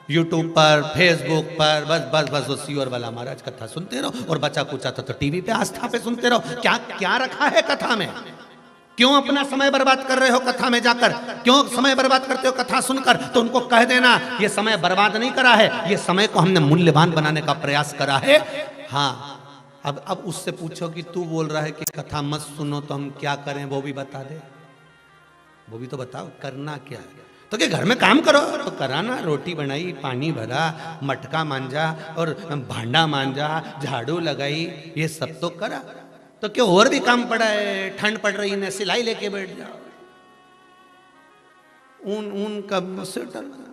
YouTube पर, Facebook पर, बस बस बस वो सियोर वाला महाराज कथा सुनते रहो, और बचा कुचा तो टीवी पे आस्था पे सुनते रहो। क्या क्या रखा है कथा में? क्यों अपना समय बर्बाद कर रहे हो कथा में जाकर? क्यों समय बर्बाद करते हो कथा सुनकर? तो उनको कह देना ये समय बर्बाद नहीं करा है, ये समय को हमने मूल्यवान बनाने का प्रयास करा है। हाँ, अब उससे पूछो कि तू बोल रहा है कि कथा मत सुनो तो हम क्या करें, वो भी बता दे, वो भी तो बताओ करना क्या है। तो कि घर में काम करो तो कराना, रोटी बनाई, पानी भरा, मटका मांजा और भांडा मांजा, झाड़ू लगाई, ये सब तो करा। तो क्यों और भी काम पड़ा है? ठंड पड़ रही है, सिलाई लेके बैठ जाओ, ऊन का स्वेटर बना।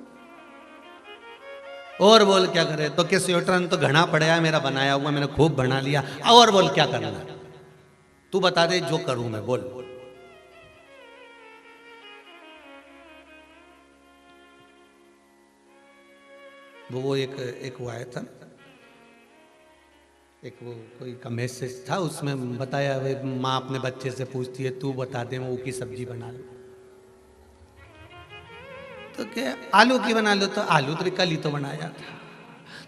और बोल क्या करे? तो कि स्वेटर तो घना पड़ा है मेरा बनाया हुआ, मैंने खूब बना लिया। और बोल क्या करना? तू बता दे जो करूं मैं, बोल। वो एक वो आया था, एक वो कोई का मैसेज था, उसमें बताया वे माँ अपने बच्चे से पूछती है तू बता दे वो की सब्जी बना लो, तो क्या आलू की बना लो, तो आलू तो कल ही तो बनाया था।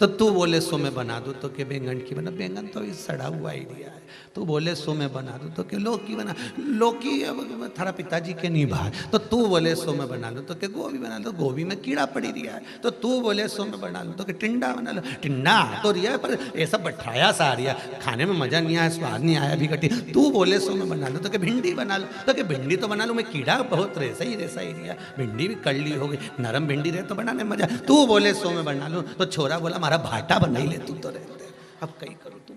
तो तू बोले सो मैं बना दूँ, तो के बैंगन की बना, बैंगन तो सड़ा हुआ आइडिया है। तू बोले सो मैं बना दूँ, तो के लौकी बना, लौकी अब थारा पिताजी के नहीं बाहर। तो तू बोले सो मैं बना लूँ, तो के गोभी बना लो, गोभी में कीड़ा पड़ी दिया है। तो तू बोले सो मैं बना लूँ, तो के टिंडा बना लो, टिंडा तो रिया है पर ये सब बैठाया सा आ रिया, खाने में मजा नहीं आया, स्वाद नहीं आया भी कटी। तू बोले सो मैं बना लूँ, तो के भिंडी बना लो, तो के भिंडी तो बना लूँ मैं, कीड़ा बहुत रेसा ही रिया, भिंडी भी कड़ली हो गई, नरम भिंडी रहे तो बनाने में मजा। तू बोले सो मैं बना लूँ, तो छोरा बोला हमारा भाटा बना ही ले, तू तो रहते अब कहीं करो तू।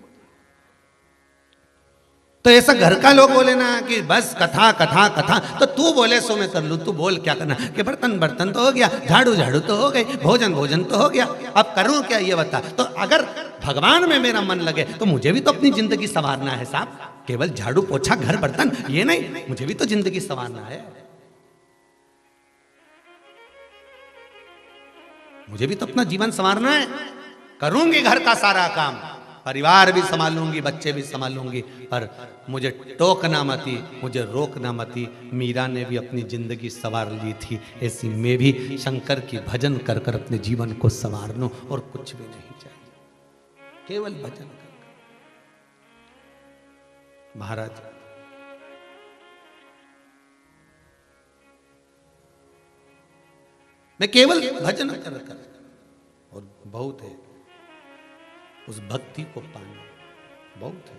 तो ऐसा घर का लोग बोले ना कि बस कथा कथा कथा, तो तू बोले सो मैं कर लूं। तू बोल क्या करना? कि बर्तन बर्तन तो हो गया, झाड़ू झाड़ू तो हो गई, भोजन भोजन तो हो गया, अब करूं क्या ये बता। तो अगर भगवान में मेरा मन लगे तो मुझे भी तो अपनी जिंदगी संवारना है साहब। केवल झाड़ू पोछा घर बर्तन ये नहीं, मुझे भी तो जिंदगी संवारना है, मुझे भी तो अपना जीवन संवारना है। करूंगी घर का सारा काम, परिवार भी संभालूंगी, बच्चे भी संभालूंगी, पर मुझे टोकना मती, मुझे रोकना मती। मीरा ने भी अपनी जिंदगी संवार ली थी, ऐसी मैं भी शंकर की भजन कर कर अपने जीवन को संवार लूं, और कुछ भी नहीं चाहिए, केवल भजन कर। महाराज मैं केवल भजन कर कर, और बहुत है उस भक्ति को पाना, बहुत है।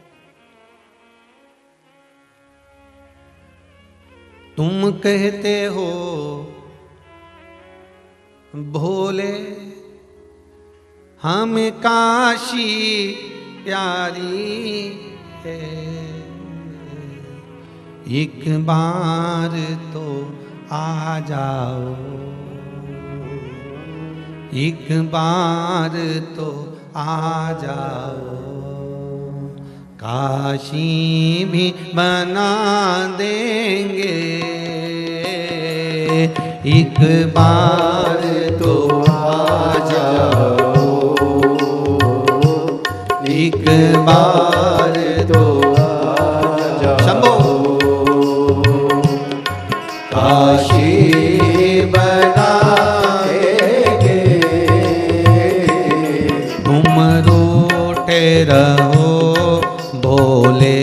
तुम कहते हो भोले हम काशी प्यारी है, एक बार तो आ जाओ, एक बार तो आ जाओ, काशी भी बना देंगे, एक बार तो आ जाओ, एक बार तो आ जाओ, शंभो काशी बना रहो भोले,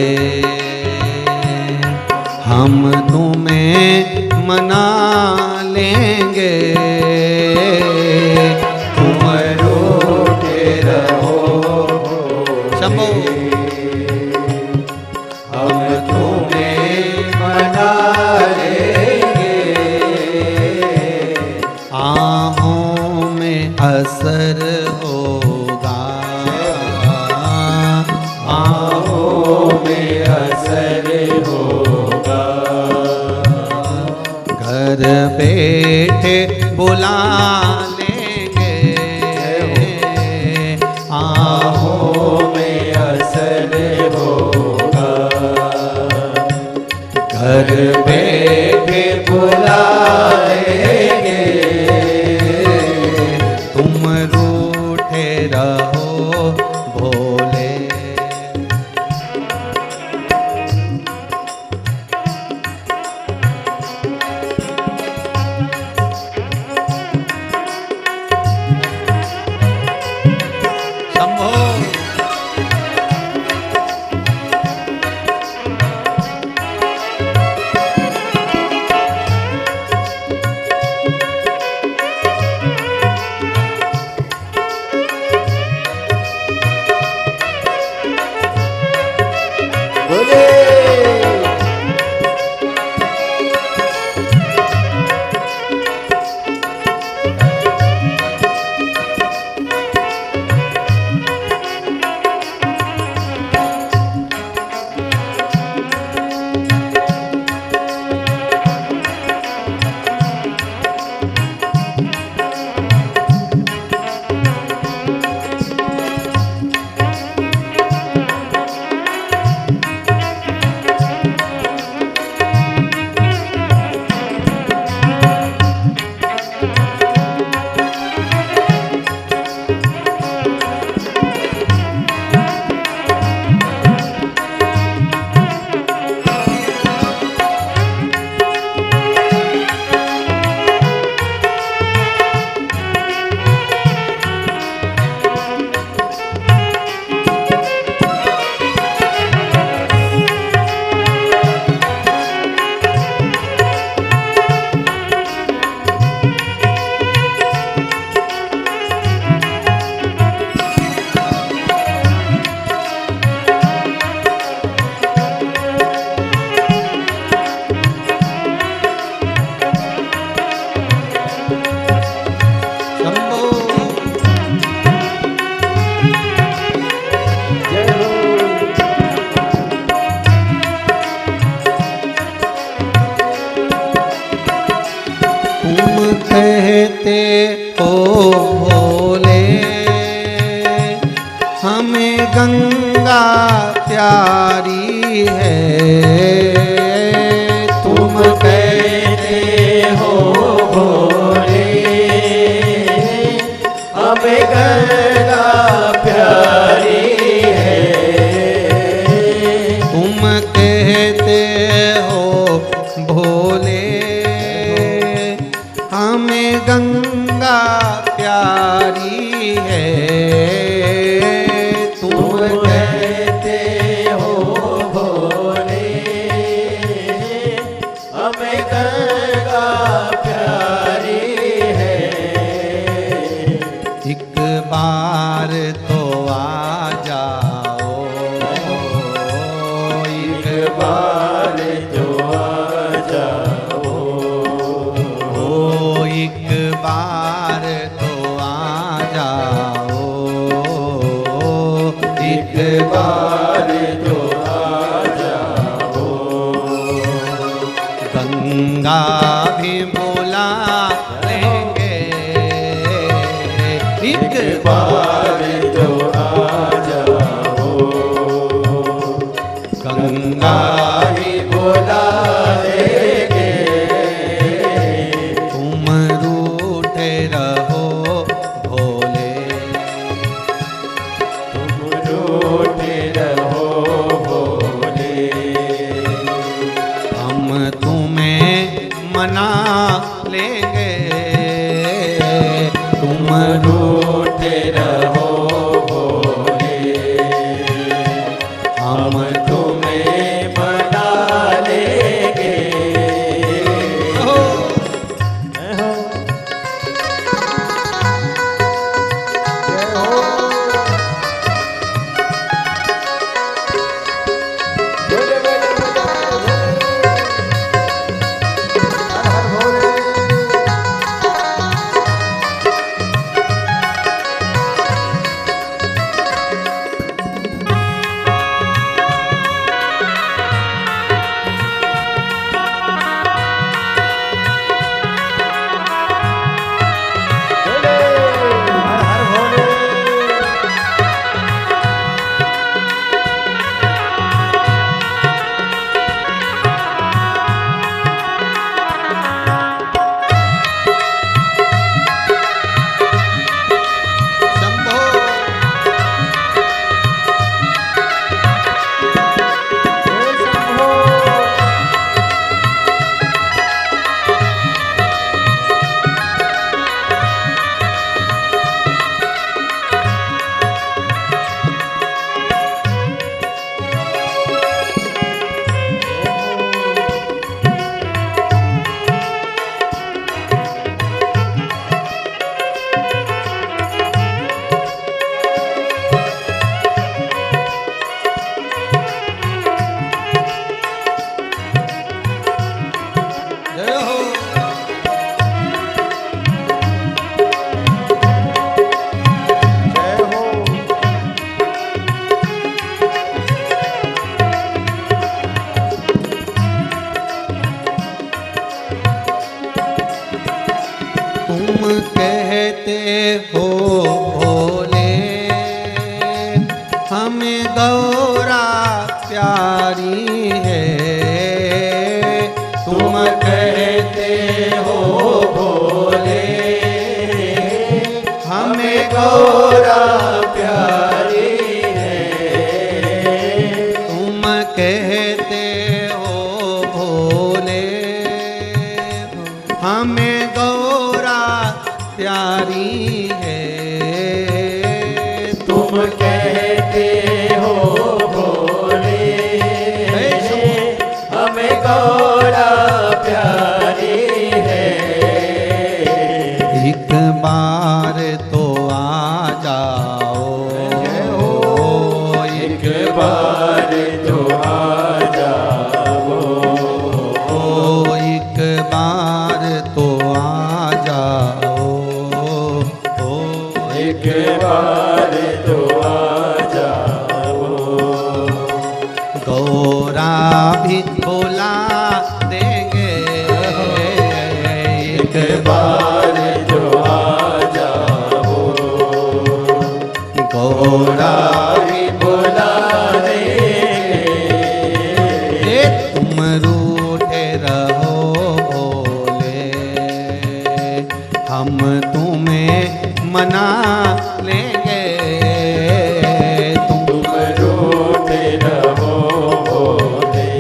हम तुम्हें मना लेंगे, तुम रोते रहो शंभो, हम तुम्हें मना लेंगे, आहों में असर होगा, में असर होगा, घर बैठे बुला लेंगे, आहों में असर होगा, घर बैठे बुला लेंगे, तुम रूठे रहो भोले। शंभो। कहते हो भोले हमें गंगा प्यारी है, तुम कहते हो भोले हमें गंगा प्यारी है, तुम कहते हो भोले हमें गंगा प्यारी है, तुम कहते हो भोले हमें गंगा प्यारी है, एक बार तो आ जाओ, एक बार तो आ जाओ, एक बार तो आ जाओ, एक बार तो आ जाओ, गंगा भी बुला लेंगे, एक बार तो आ जाओ, गंगा भी बुला लेंगे, तुम रूठे रहो भोले, तुम रूठे रहो भोले, हम तुम्हें मना लेंगे, तुम रूठे रहो भोले, हम तुम्हें मना लेंगे। हो भोले, हमें गौरा प्यारी है। तुम कहते हो भोले, हमें गौरा प्यारी है। तुम कहते हो भोले, हमें गौरा प्यारी है। तुम कहते हो भोले, हमें गौरा प्यारी है। एक बार तो आ जाओ, एक बार तो आ जाओ, एक बार तो आ जाओ, एक बार तो आ जाओ। गौरा भी बुला देंगे, एक बार जो आ जाओ। गौरा भी बुला देंगे, तुम रूठे रहो भोले, हम तुम्हें मना लेंगे। तुम रूठे रहो भोले,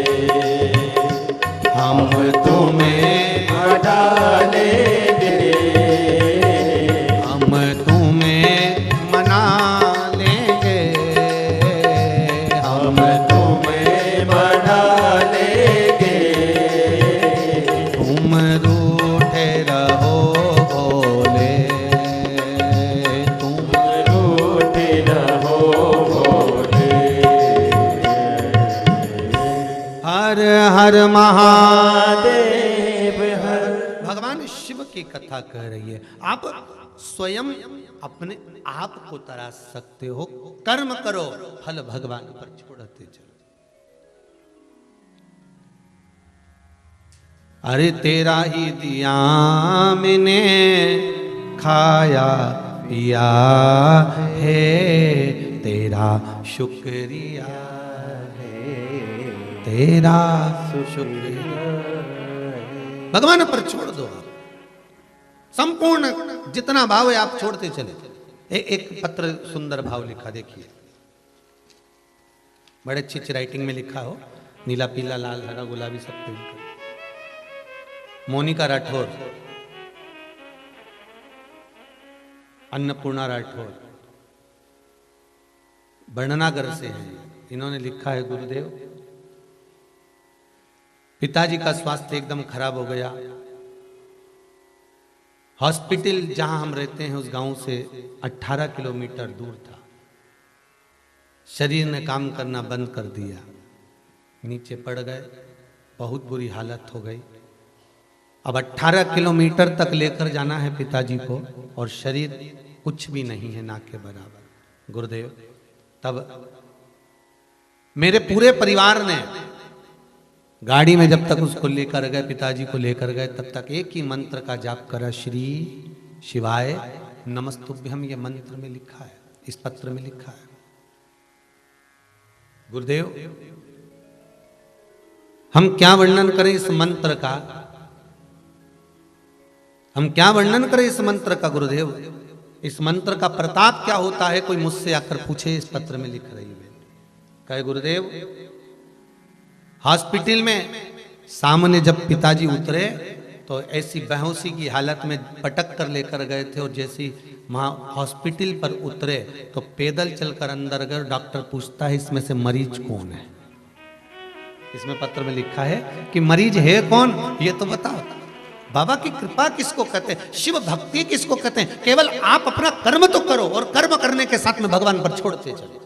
हम तुम्हें मना लेंगे, हम तुम्हें मना लेंगे, हम तुम्हें मना लेंगे। तुम रूठे रहो भोले, तुम रूठे रहो भोले। हर हर महादेव हर। भगवान शिव की कथा कह रही है। आप स्वयं अपने आप को तराश सकते हो, कर्म करो, फल भगवान पर छोड़ते चलो। अरे तेरा ही दिया मैंने, खाया पिया है, तेरा शुक्रिया है, तेरा शुक्रिया। भगवान पर छोड़ दो आप, संपूर्ण जितना भाव है आप छोड़ते चले। एक पत्र सुंदर भाव लिखा, देखिए, बड़े अच्छी राइटिंग में लिखा हो, नीला पीला लाल हरा गुलाबी सब पे लिखा। मोनिका राठौर, अन्नपूर्णा राठौर, बड़नागर से हैं। इन्होंने लिखा है, गुरुदेव पिताजी का स्वास्थ्य एकदम खराब हो गया। हॉस्पिटल जहां हम रहते हैं उस गांव से 18 किलोमीटर दूर था। शरीर ने काम करना बंद कर दिया, नीचे पड़ गए, बहुत बुरी हालत हो गई। अब 18 किलोमीटर तक लेकर जाना है पिताजी को, और शरीर कुछ भी नहीं है, ना के बराबर। गुरुदेव, तब मेरे पूरे परिवार ने गाड़ी में जब तक उसको लेकर गए, पिताजी को लेकर गए, तब तक एक ही मंत्र का जाप करा, श्री शिवाय नमस्तुभ्यम। ये मंत्र में लिखा है, इस पत्र में लिखा है। गुरुदेव, हम क्या वर्णन करें इस मंत्र का, हम क्या वर्णन करें इस मंत्र का। गुरुदेव, इस मंत्र का प्रताप क्या होता है, कोई मुझसे आकर पूछे, इस पत्र में लिख रही है। कहे, गुरुदेव, हॉस्पिटल में सामने जब पिताजी उतरे तो ऐसी बेहोशी की हालत में पटक कर लेकर गए थे, और जैसी वहां हॉस्पिटल पर उतरे तो पैदल चलकर अंदर गए। डॉक्टर पूछता है, इसमें से मरीज कौन है। इसमें पत्र में लिखा है कि मरीज है कौन, ये तो बताओ। बाबा की कृपा किसको कहते हैं, शिव भक्ति किसको कहते हैं। केवल आप अपना कर्म तो करो, और कर्म करने के साथ में भगवान पर छोड़ते चलो।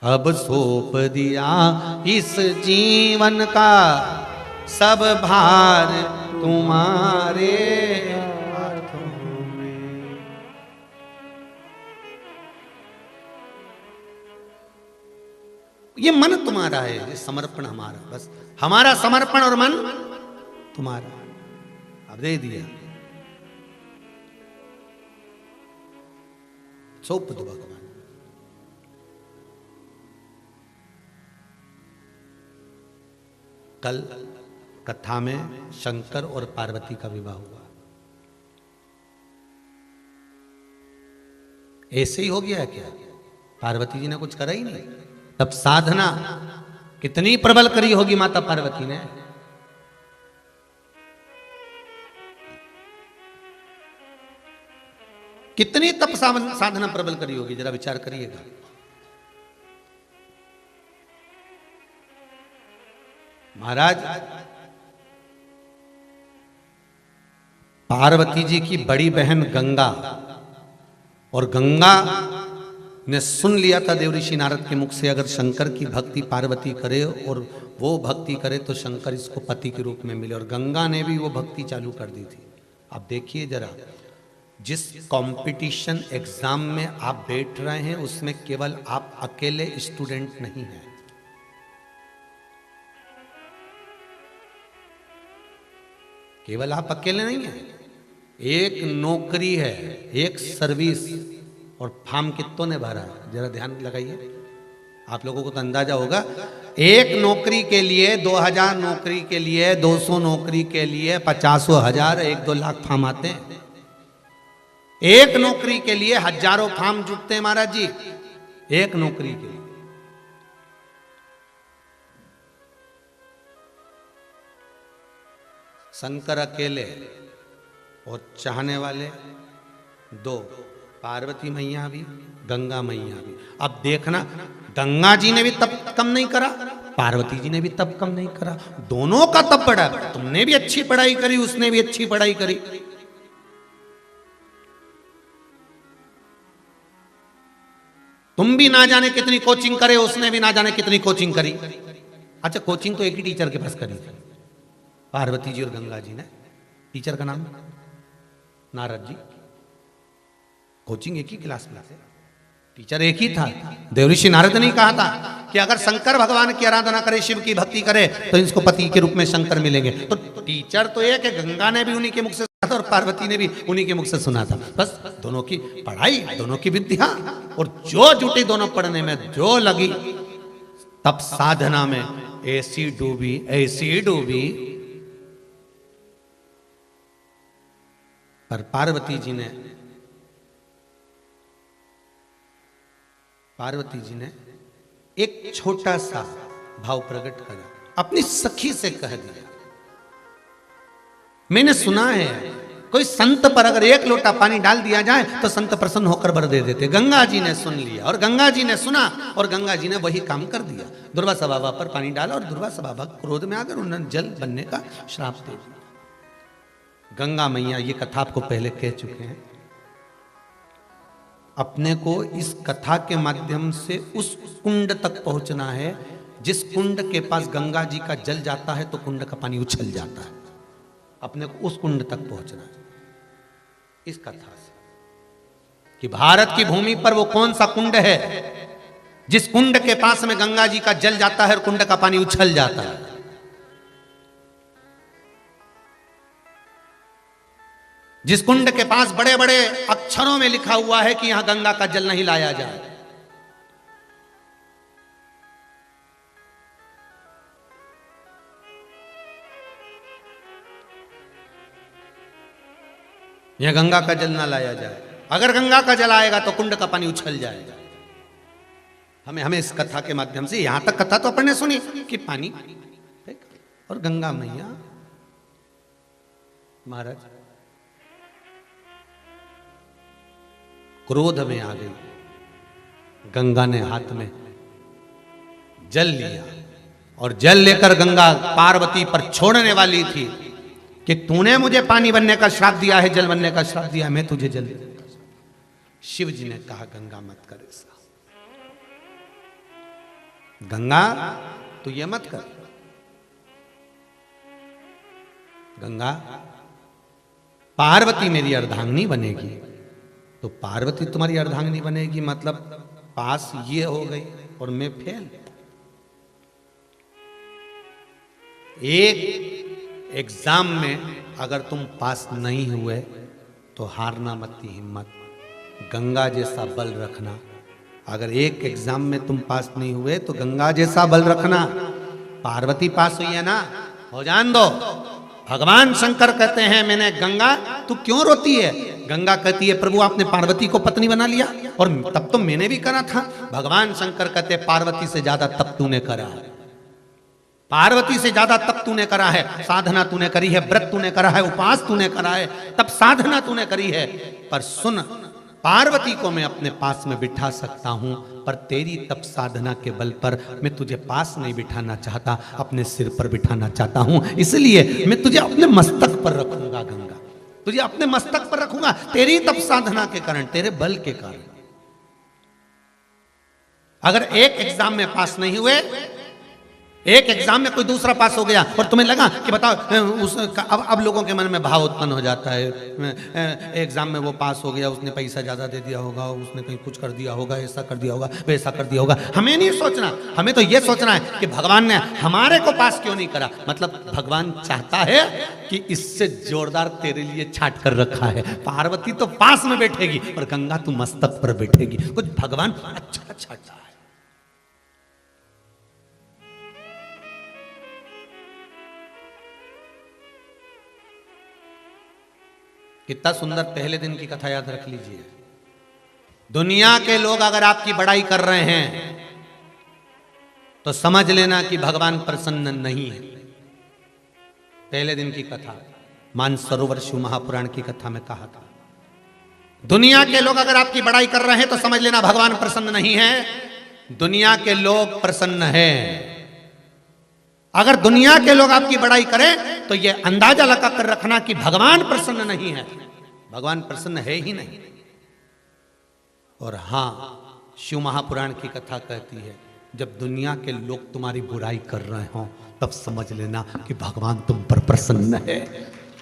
अब सौंप दिया इस जीवन का सब भार तुम्हारे हाथों में। ये मन तुम्हारा है, ये समर्पण हमारा, बस हमारा समर्पण और मन तुम्हारा। अब दे दिया। सौंप दो भगवान। कल कथा में शंकर और पार्वती का विवाह हुआ। ऐसे ही हो गया है क्या? पार्वती जी ने कुछ करा ही नहीं। तब साधना कितनी प्रबल करी होगी माता पार्वती ने। कितनी तप साधना प्रबल करी होगी, जरा विचार करिएगा। महाराज, पार्वती जी की बड़ी बहन गंगा, और गंगा ने सुन लिया था देवऋषि नारद के मुख से, अगर शंकर की भक्ति पार्वती करे और वो भक्ति करे तो शंकर इसको पति के रूप में मिले, और गंगा ने भी वो भक्ति चालू कर दी थी। आप देखिए जरा, जिस कंपटीशन एग्जाम में आप बैठ रहे हैं उसमें केवल आप अकेले स्टूडेंट नहीं हैं। केवल आप अकेले नहीं हैं, एक नौकरी है, एक सर्विस, और फॉर्म कितनों ने भरा है जरा ध्यान लगाइए। आप लोगों को तो अंदाजा होगा, एक नौकरी के लिए 2000 नौकरी के लिए 200 नौकरी के लिए 50,000 1-2 लाख फॉर्म आते हैं। एक नौकरी के लिए हजारों फॉर्म जुटते हैं महाराज जी, एक नौकरी के लिए। शंकर अकेले और चाहने वाले 2, पार्वती मैया भी, गंगा मैया भी। अब देखना, गंगा जी ने भी तप कम नहीं करा, पार्वती जी ने भी तप कम नहीं करा, दोनों का तप बढ़ा। तुमने भी अच्छी पढ़ाई करी, उसने भी अच्छी पढ़ाई करी। तुम भी ना जाने कितनी कोचिंग करे, उसने भी ना जाने कितनी कोचिंग करी। अच्छा, कोचिंग तो एक ही टीचर के पास करी थी, पार्वती जी और गंगा जी ने। टीचर का नाम नारद जी। कोचिंग एक ही क्लास में थे, टीचर एक ही था। देवऋषि नारद ने कहा था कि अगर शंकर भगवान की आराधना करे, शिव की भक्ति करे, तो इसको पति के रूप में शंकर मिलेंगे। तो टीचर तो एक है, गंगा ने भी उन्हीं के मुख से सुना था और पार्वती ने भी उन्हीं के मुख से सुना था। बस दोनों की पढ़ाई, दोनों की विद्या, और जो जुटी दोनों पढ़ने में, जो लगी तब साधना में ऐसी डूबी। पर पार्वती जी ने एक छोटा सा भाव प्रकट करा, अपनी सखी से कह दिया। मैंने सुना है कोई संत पर अगर 1 लोटा पानी डाल दिया जाए तो संत प्रसन्न होकर वर दे देते। गंगा जी ने सुन लिया और गंगा जी ने सुना और गंगा जी ने वही काम कर दिया। दुर्वासा बाबा पर पानी डाला और दुर्वासा बाबा क्रोध में आकर उन्होंने जल बनने का श्राप दे दिया। गंगा मैया, ये कथा आपको पहले कह चुके हैं, अपने को इस कथा के माध्यम से उस कुंड तक पहुंचना है जिस कुंड के पास गंगा जी का जल जाता है तो कुंड का पानी उछल जाता है। अपने को उस कुंड तक पहुंचना है इस कथा से, कि भारत की भूमि पर वो कौन सा कुंड है जिस कुंड के पास में गंगा जी का जल जाता है और कुंड का पानी उछल जाता है। जिस कुंड के पास बड़े बड़े अक्षरों में लिखा हुआ है कि यहां गंगा का जल नहीं लाया जाए। यह गंगा का जल ना लाया जाए, अगर गंगा का जल आएगा तो कुंड का पानी उछल जाएगा। हमें इस कथा के माध्यम से, यहां तक कथा तो अपन ने सुनी कि पानी और गंगा मैया महाराज क्रोध में आ गई। गंगा ने हाथ में जल लिया और जल लेकर गंगा पार्वती पर छोड़ने वाली थी कि तूने मुझे पानी बनने का श्राप दिया है, जल बनने का श्राप दिया, मैं तुझे जल दूंगा। शिव जी ने कहा गंगा मत कर ऐसा, गंगा तू ये मत कर। गंगा, पार्वती मेरी अर्धांगिनी बनेगी तो पार्वती तुम्हारी अर्धांगिनी बनेगी, मतलब पास ये हो गई और मैं फेल। एक एग्जाम में अगर तुम पास नहीं हुए तो हारना मत की हिम्मत, गंगा जैसा बल रखना। अगर एक एग्जाम में तुम पास नहीं हुए तो गंगा जैसा बल रखना। पार्वती पास हुई है ना, हो जान दो। भगवान शंकर कहते हैं मैंने गंगा तू क्यों रोती है? गंगा कहती है प्रभु आपने पार्वती को पत्नी बना लिया और तब तो मैंने भी करा था। भगवान शंकर कहते हैं पार्वती से ज्यादा तप तूने करा है, पार्वती से ज्यादा तप तूने करा है, साधना तूने करी है, व्रत तूने करा है, उपवास तूने करा है, तप साधना तूने करी है। पर सुन, पार्वती को मैं अपने पास में बिठा सकता हूं, पर तेरी तप साधना के बल पर मैं तुझे पास नहीं बिठाना चाहता, अपने सिर पर बिठाना चाहता हूं। इसलिए मैं तुझे अपने मस्तक पर रखूंगा गंगा, तुझे अपने मस्तक पर रखूंगा तेरी तप साधना के कारण, तेरे बल के कारण। अगर एक एग्जाम में पास नहीं हुए, एक एग्जाम में कोई दूसरा पास हो गया और तुम्हें लगा कि बताओ अब लोगों के मन में भाव उत्पन्न हो जाता है, एग्जाम में वो पास हो गया, उसने पैसा ज्यादा दे दिया होगा, उसने कहीं कुछ कर दिया होगा, ऐसा कर दिया होगा, वैसा कर दिया होगा। हमें नहीं सोचना, हमें तो ये सोचना है कि भगवान ने हमारे को पास क्यों नहीं करा। मतलब भगवान चाहता है कि इससे जोरदार तेरे लिए छाट कर रखा है। पार्वती तो पास में बैठेगी और गंगा तू मस्तक पर बैठेगी। कुछ भगवान अच्छा छाटा है। कितना सुंदर पहले दिन की कथा याद रख लीजिए। दुनिया के लोग अगर आपकी बड़ाई कर रहे हैं तो समझ लेना कि भगवान प्रसन्न नहीं है। पहले दिन की कथा मानसरोवर शिव महापुराण की कथा में कहा था, दुनिया के लोग अगर आपकी बड़ाई कर रहे हैं तो समझ लेना भगवान प्रसन्न नहीं है। दुनिया के लोग प्रसन्न है। अगर दुनिया के लोग आपकी बड़ाई करें तो यह अंदाजा लगा कर रखना कि भगवान प्रसन्न नहीं है। भगवान प्रसन्न है ही नहीं। और हां, शिव महापुराण की कथा कहती है जब दुनिया के लोग तुम्हारी बुराई कर रहे हो तब समझ लेना कि भगवान तुम पर प्रसन्न है।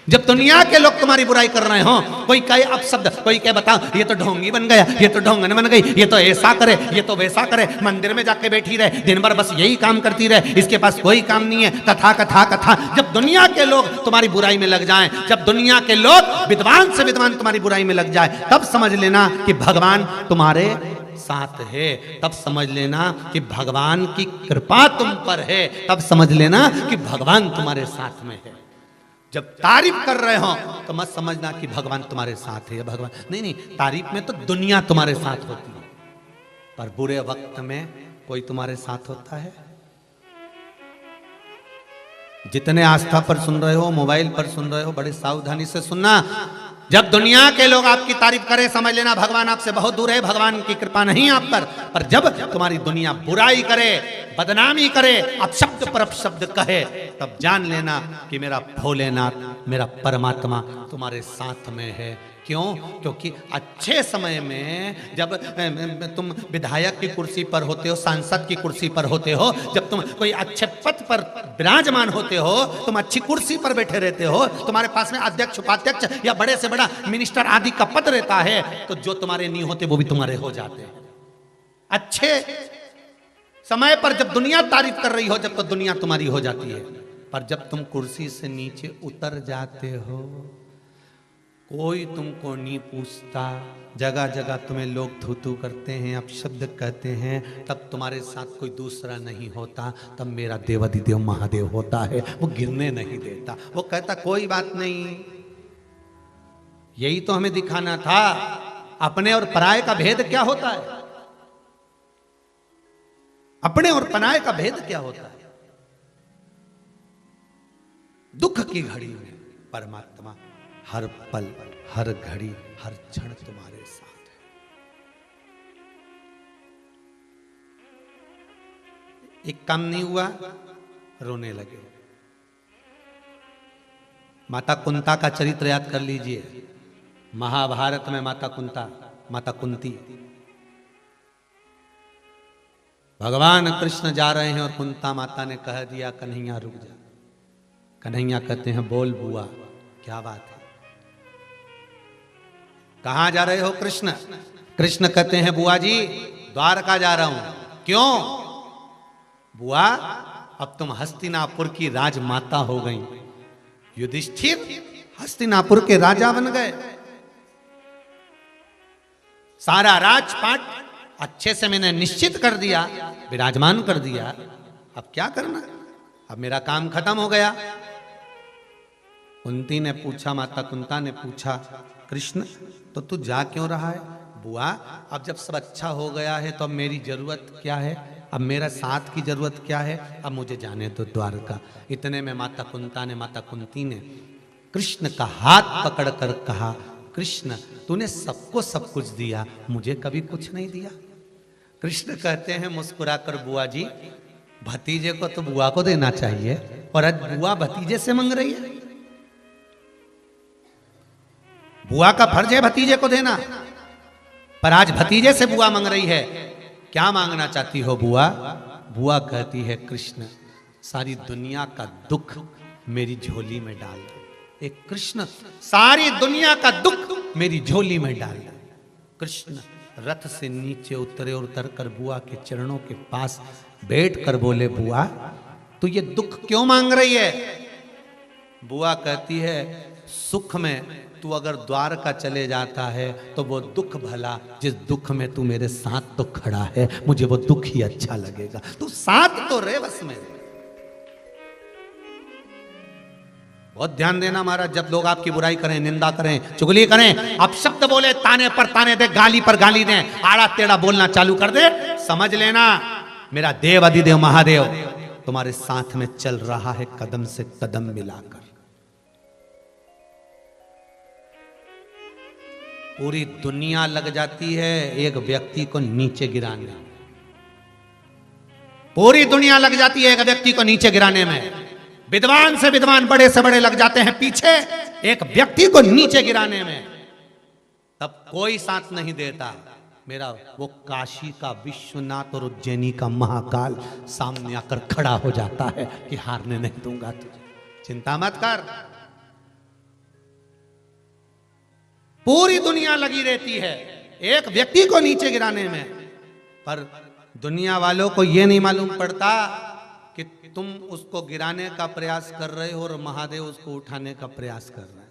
जब दुनिया के लोग तुम्हारी बुराई कर रहे हो, कोई कहे अपशब्द, कोई कहे बताओ ये तो ढोंगी बन गया, ये तो ढोंगन बन गई, ये तो ऐसा करे, ये तो वैसा करे, मंदिर में जाके बैठी रहे, दिन भर बस यही काम करती रहे, इसके पास कोई काम नहीं है, तथा कथा कथा। जब दुनिया के लोग तुम्हारी बुराई में लग जाएं, जब दुनिया के लोग विद्वान से विद्वान तुम्हारी बुराई में लग जाए, तब समझ लेना कि भगवान तुम्हारे साथ है। तब समझ लेना कि भगवान की कृपा तुम पर है। तब समझ लेना कि भगवान तुम्हारे साथ में है। जब तारीफ कर रहे हो तो मत समझना कि भगवान तुम्हारे साथ है। भगवान नहीं, तारीफ में तो दुनिया तुम्हारे साथ होती है, पर बुरे वक्त में कोई तुम्हारे साथ होता है? जितने आस्था पर सुन रहे हो, मोबाइल पर सुन रहे हो, बड़े सावधानी से सुनना। जब दुनिया के लोग आपकी तारीफ करें समझ लेना भगवान आपसे बहुत दूर है, भगवान की कृपा नहीं आप पर जब तुम्हारी दुनिया बुराई करे, बदनामी करे, अपशब्द पर अपशब्द कहे, तब जान लेना कि मेरा भोलेनाथ, मेरा परमात्मा तुम्हारे साथ में है। क्यों? क्योंकि अच्छे समय में जब तुम विधायक की कुर्सी पर होते हो, सांसद की कुर्सी पर होते हो, जब तुम कोई अच्छे पद पर विराजमान होते हो, तुम अच्छी कुर्सी पर बैठे रहते हो, तुम्हारे पास में अध्यक्ष, उपाध्यक्ष या बड़े से बड़ा मिनिस्टर आदि का पद रहता है, तो जो तुम्हारे नहीं होते वो भी तुम्हारे हो जाते हैं। अच्छे समय पर जब दुनिया तारीफ कर रही हो, जब तो दुनिया तुम्हारी हो जाती है। पर जब तुम कुर्सी से नीचे उतर जाते हो, कोई तुमको नहीं पूछता, जगह जगह तुम्हें लोग थू थू करते हैं, अपशब्द कहते हैं, तब तुम्हारे साथ कोई दूसरा नहीं होता, तब मेरा देवाधिदेव महादेव होता है। वो गिरने नहीं देता, वो कहता कोई बात नहीं। यही तो हमें दिखाना था, अपने और पराये का भेद क्या होता है। अपने और पराये का भेद क्या होता है। दुख की घड़ी में परमात्मा हर पल, हर घड़ी, हर क्षण तुम्हारे साथ है। एक काम नहीं हुआ, रोने लगे। माता कुंता का चरित्र याद कर लीजिए। महाभारत में माता कुंता, माता कुंती, भगवान कृष्ण जा रहे हैं और कुंता माता ने कह दिया कन्हैया रुक जा। कन्हैया कहते हैं बोल बुआ क्या बात है, कहां जा रहे हो कृष्ण? कृष्ण कहते हैं बुआ जी द्वारका जा रहा हूं। क्यों? बुआ अब तुम हस्तिनापुर की राजमाता हो गई, युधिष्ठिर हस्तिनापुर के राजा बन गए। सारा राजपाट अच्छे से मैंने निश्चित कर दिया, विराजमान कर दिया। अब क्या करना, अब मेरा काम खत्म हो गया। कुंती ने पूछा, माता कुंता ने पूछा, कृष्ण तो तू जा क्यों रहा है? बुआ अब जब सब अच्छा हो गया है तो अब मेरी जरूरत क्या है, अब मेरा साथ की जरूरत क्या है, अब मुझे जाने दो द्वारका। इतने में माता कुंती ने कृष्ण का हाथ पकड़ कर कहा, कृष्ण तूने सबको सब कुछ दिया, मुझे कभी कुछ नहीं दिया। कृष्ण कहते हैं मुस्कुराकर, बुआ जी भतीजे को तो बुआ को देना चाहिए, और आज बुआ भतीजे से मांग रही है। बुआ का फर्ज है भतीजे को देना, पर आज भतीजे से बुआ मांग रही है। क्या मांगना चाहती हो बुआ? बुआ कहती है, कृष्ण सारी दुनिया का दुख मेरी झोली में डाल दो। एक कृष्ण सारी दुनिया का दुख मेरी झोली में डाल दो। कृष्ण रथ से नीचे उतरे और उतर कर बुआ के चरणों के पास बैठ कर बोले, बुआ तू ये दुख क्यों मांग रही है? बुआ कहती है, सुख में तू अगर द्वारका चले जाता है तो वो दुख भला, जिस दुख में तू मेरे साथ तो खड़ा है, मुझे वो दुख ही अच्छा लगेगा। तू साथ तो रहे बस में। बहुत ध्यान देना महाराज, जब लोग आपकी बुराई करें, निंदा करें, चुगली करें, आप शब्द बोले, ताने पर ताने दे, गाली पर गाली दें, आड़ा टेढ़ा बोलना चालू कर दे, समझ लेना मेरा देव अधिदेव महादेव तुम्हारे साथ में चल रहा है, कदम से कदम मिलाकर। पूरी दुनिया लग जाती है एक व्यक्ति को नीचे गिराने, पूरी दुनिया लग जाती है एक व्यक्ति को नीचे गिराने में। विद्वान से विद्वान, बड़े से बड़े लग जाते हैं पीछे एक व्यक्ति को नीचे गिराने में, तब कोई साथ नहीं देता। मेरा वो काशी का विश्वनाथ और उज्जैनी का महाकाल सामने आकर खड़ा हो जाता है कि हारने नहीं दूंगा तुझे, चिंता मत कर। पूरी दुनिया लगी रहती है एक व्यक्ति को नीचे गिराने में, पर दुनिया वालों को यह नहीं मालूम पड़ता कि तुम उसको गिराने का प्रयास कर रहे हो और महादेव उसको उठाने का प्रयास कर रहा है।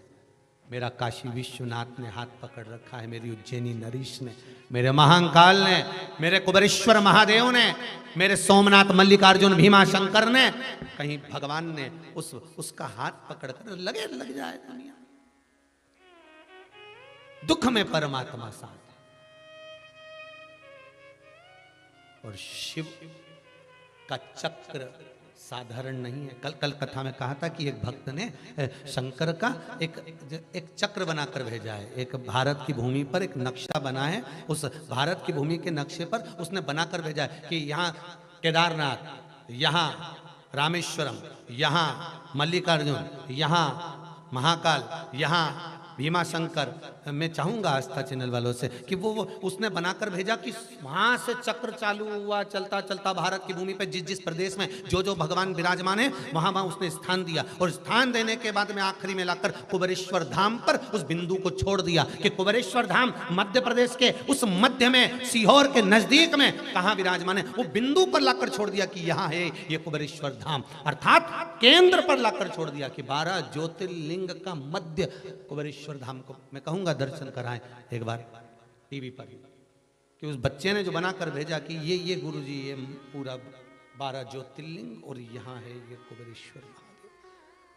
मेरा काशी विश्वनाथ ने हाथ पकड़ रखा है, मेरी उज्जैनी नरीश ने, मेरे महाकाल ने, मेरे कुबेरेश्वर महादेव ने, मेरे सोमनाथ मल्लिकार्जुन भीमा शंकर ने, कहीं भगवान ने उसका हाथ पकड़ कर लग जाए दुनिया। दुख में परमात्मा साथ, और शिव का चक्र साधारण नहीं है। कल कथा में कहा था कि एक भक्त ने शंकर का एक चक्र बनाकर भेजा है। एक भारत की भूमि पर एक नक्शा बना है, उस भारत की भूमि के नक्शे पर उसने बनाकर भेजा है कि यहाँ केदारनाथ, यहाँ रामेश्वरम, यहाँ मल्लिकार्जुन, यहाँ महाकाल, यहाँ भीमा शंकर। मैं चाहूंगा आस्था चैनल वालों से कि वो उसने बनाकर भेजा कि वहां से चक्र चालू हुआ, चलता चलता भारत की भूमि पे जिस जिस प्रदेश में जो जो भगवान विराजमान है वहां वहां उसने स्थान दिया, और स्थान देने के बाद में आखिरी में लाकर कुबेरेश्वर धाम पर उस बिंदु को छोड़ दिया कि कुबेरेश्वर धाम मध्य प्रदेश के उस मध्य में सीहोर के नजदीक में कहां विराजमान है, वो बिंदु पर लाकर छोड़ दिया कि यहाँ है ये कुबेरेश्वर धाम, अर्थात केंद्र पर लाकर छोड़ दिया कि 12 ज्योतिर्लिंग का मध्य कुबेरेश्वर धाम को मैं कहूंगा दर्शन कराएं एक बार टीवी पर, कि उस बच्चे ने जो बनाकर भेजा कि ये गुरुजी ये पूरा 12 ज्योतिर्लिंग और यहाँ है ये कुबेरेश्वर महादेव।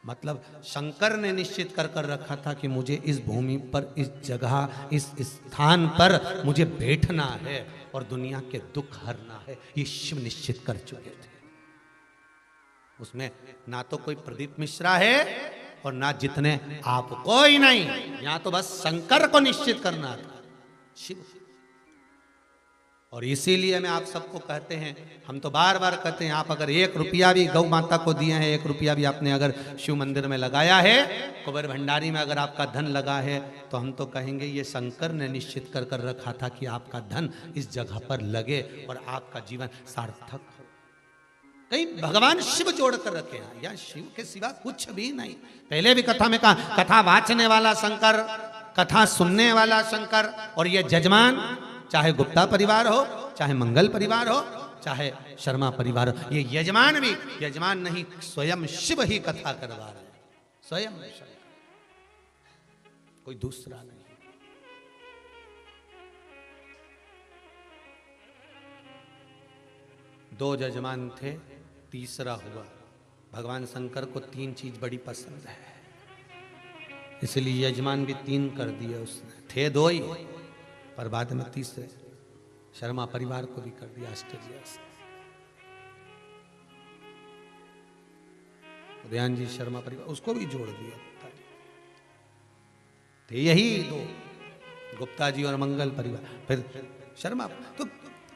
मतलब शंकर ने निश्चित कर रखा था कि मुझे इस भूमि पर, इस जगह, इस स्थान पर मुझे बैठना है और दुनिया के दुख हरना है, ये शिव निश्चित कर चुके थे। उसमें ना तो कोई प्रदीप मिश्रा है और ना जितने आप, कोई नहीं, यहां तो बस शंकर को निश्चित करना था, शिव। और इसीलिए मैं आप सबको कहते हैं, हम तो बार बार कहते हैं, आप अगर 1 रुपया भी गौ माता को दिए हैं, 1 रुपया भी आपने अगर शिव मंदिर में लगाया है, कुबेर भंडारी में अगर आपका धन लगा है, तो हम तो कहेंगे ये शंकर ने निश्चित कर रखा था कि आपका धन इस जगह पर लगे और आपका जीवन सार्थक हो। कहीं भगवान शिव जोड़ कर रखे हैं, या शिव के सिवा कुछ भी नहीं। पहले भी कथा में कहा, कथा वाचने वाला शंकर, कथा सुनने वाला शंकर, और ये जजमान, चाहे गुप्ता परिवार हो, चाहे मंगल परिवार हो, चाहे शर्मा परिवार हो, ये यजमान भी यजमान नहीं, स्वयं शिव ही कथा करवा रहे हैं, स्वयं शिव, कोई दूसरा नहीं। 2 जजमान थे, तीसरा हुआ। भगवान शंकर को 3 चीज बड़ी पसंद है, इसलिए यजमान भी 3 कर दिए उसने। थे 2 ही, पर बाद में तीसरे शर्मा परिवार को भी कर दिया आश्चर्य से। उदयन जी शर्मा परिवार, उसको भी जोड़ दिया। थे यही 2, गुप्ता जी और मंगल परिवार, फिर शर्मा। तो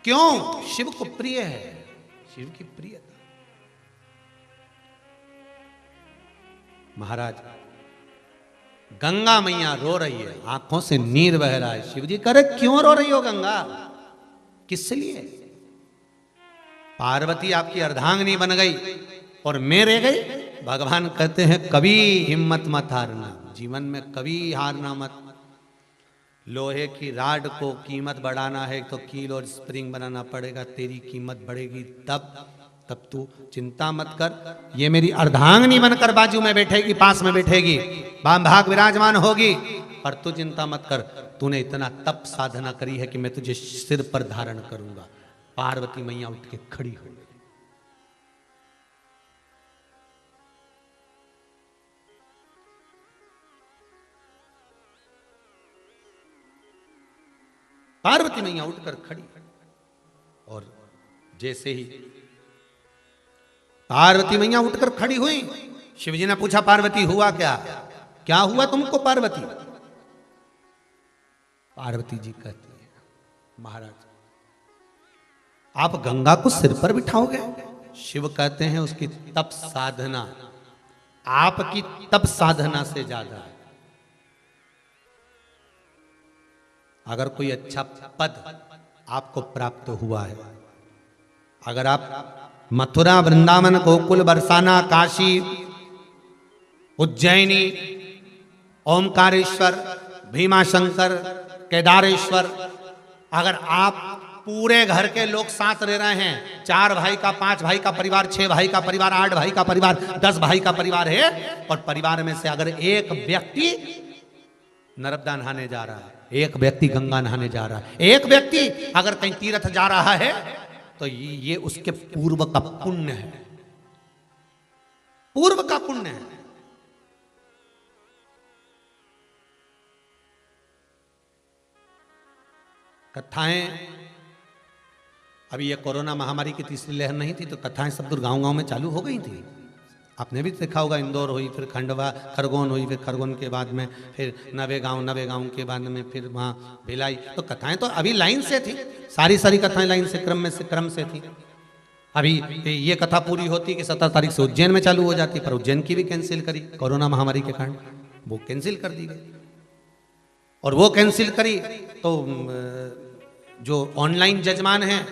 क्यों? शिव को प्रिय है, शिव की प्रियता। महाराज, गंगा मैया रो रही है, आंखों से नीर बह रहा है। शिव जी करे क्यों रो रही हो गंगा, किस लिए? पार्वती आपकी अर्धांगिनी बन गई और मैं रह गई। भगवान कहते हैं कभी हिम्मत मत हारना, जीवन में कभी हारना मत। लोहे की राड को कीमत बढ़ाना है तो कील और स्प्रिंग बनाना पड़ेगा, तेरी कीमत बढ़ेगी तब तू चिंता मत कर। ये मेरी अर्धांगिनी बनकर बाजू में बैठेगी, पास में बैठेगी, बाम भाग विराजमान होगी, पर तू चिंता मत कर। तूने इतना तप साधना करी है कि मैं तुझे सिर पर धारण करूंगा। पार्वती मैया उठ के खड़ी हो गई। पार्वती मैया उठकर खड़ी, और जैसे ही पार्वती मैया उठकर खड़ी हुई, शिवजी ने पूछा पार्वती हुआ क्या, क्या हुआ तुमको पार्वती? पार्वती जी कहती है महाराज आप गंगा को सिर पर बिठाओगे? शिव कहते हैं उसकी तप साधना आपकी तप साधना से ज्यादा है। अगर कोई अच्छा पद आपको प्राप्त हुआ है, अगर आप मथुरा, वृंदावन, गोकुल, बरसाना, काशी, उज्जैनी, ओमकारेश्वर, भीमाशंकर, केदारेश्वर, अगर आप पूरे घर के लोग साथ रह रहे हैं, 4 भाई का, 5 भाई का परिवार, 6 भाई का परिवार, 8 भाई का परिवार, 10 भाई का परिवार है, और परिवार में से अगर एक व्यक्ति नर्मदा नहाने जा रहा है, एक व्यक्ति गंगा नहाने जा रहा है, एक व्यक्ति अगर कहीं तीर्थ जा रहा है, तो ये उसके पूर्व का पुण्य है, पूर्व का पुण्य है। कथाएं, अभी ये कोरोना महामारी की तीसरी लहर नहीं थी तो कथाएं सब दूर गांव-गांव में चालू हो गई थी। आपने भी देखा होगा, इंदौर हुई, फिर खंडवा, खरगोन हुई, फिर खरगोन के बाद में फिर नवे गांव के बाद में फिर वहाँ भिलाई। तो कथाएं तो अभी लाइन से थी, सारी कथाएं लाइन से क्रम से थी। अभी ये कथा पूरी होती कि 17 तारीख से उज्जैन में चालू हो जाती, पर उज्जैन की भी कैंसिल करी कोरोना महामारी के कारण, वो कैंसिल कर दी गई। और वो कैंसिल करी तो जो ऑनलाइन जजमान हैं,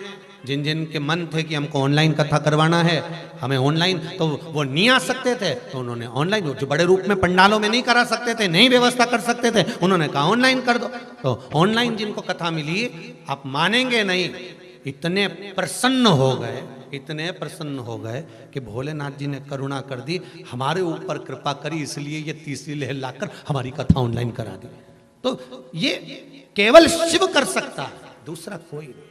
जिन जिन के मन थे कि हमको ऑनलाइन कथा करवाना है, हमें ऑनलाइन, तो वो नहीं आ सकते थे, तो उन्होंने ऑनलाइन, जो बड़े रूप में पंडालों में नहीं करा सकते थे, नहीं व्यवस्था कर सकते थे, उन्होंने कहा ऑनलाइन कर दो। तो ऑनलाइन जिनको कथा मिली, आप मानेंगे नहीं, इतने प्रसन्न हो गए कि भोलेनाथ जी ने करुणा कर दी, हमारे ऊपर कृपा करी, इसलिए ये तीसरी लहर लाकर हमारी कथा ऑनलाइन करा दी। तो ये केवल शिव कर सकता है, दूसरा कोई नहीं।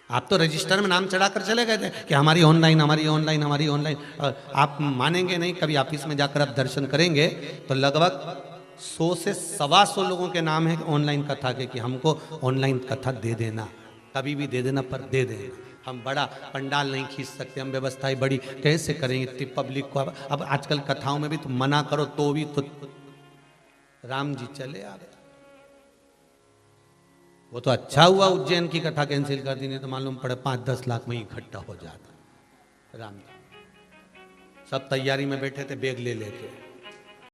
आप तो रजिस्टर में नाम चढ़ाकर चले गए थे कि हमारी ऑनलाइन। आप मानेंगे नहीं, कभी ऑफिस में जाकर आप दर्शन करेंगे तो लगभग 100 से 125 लोगों के नाम है ऑनलाइन कथा के, कि हमको ऑनलाइन कथा दे देना, कभी भी दे देना, पर दे देना। हम बड़ा पंडाल नहीं खींच सकते, हम व्यवस्थाएं बड़ी कैसे करेंगे इतनी पब्लिक को। अब आजकल कथाओं में भी तो मना करो तो भी तो राम जी चले आ गए। वो तो अच्छा हुआ उज्जैन की कथा कैंसिल कर दी, नहीं तो मालूम पड़े 5-10 लाख में इकट्ठा हो जाता। राम जी सब तैयारी में बैठे थे, बैग ले लेके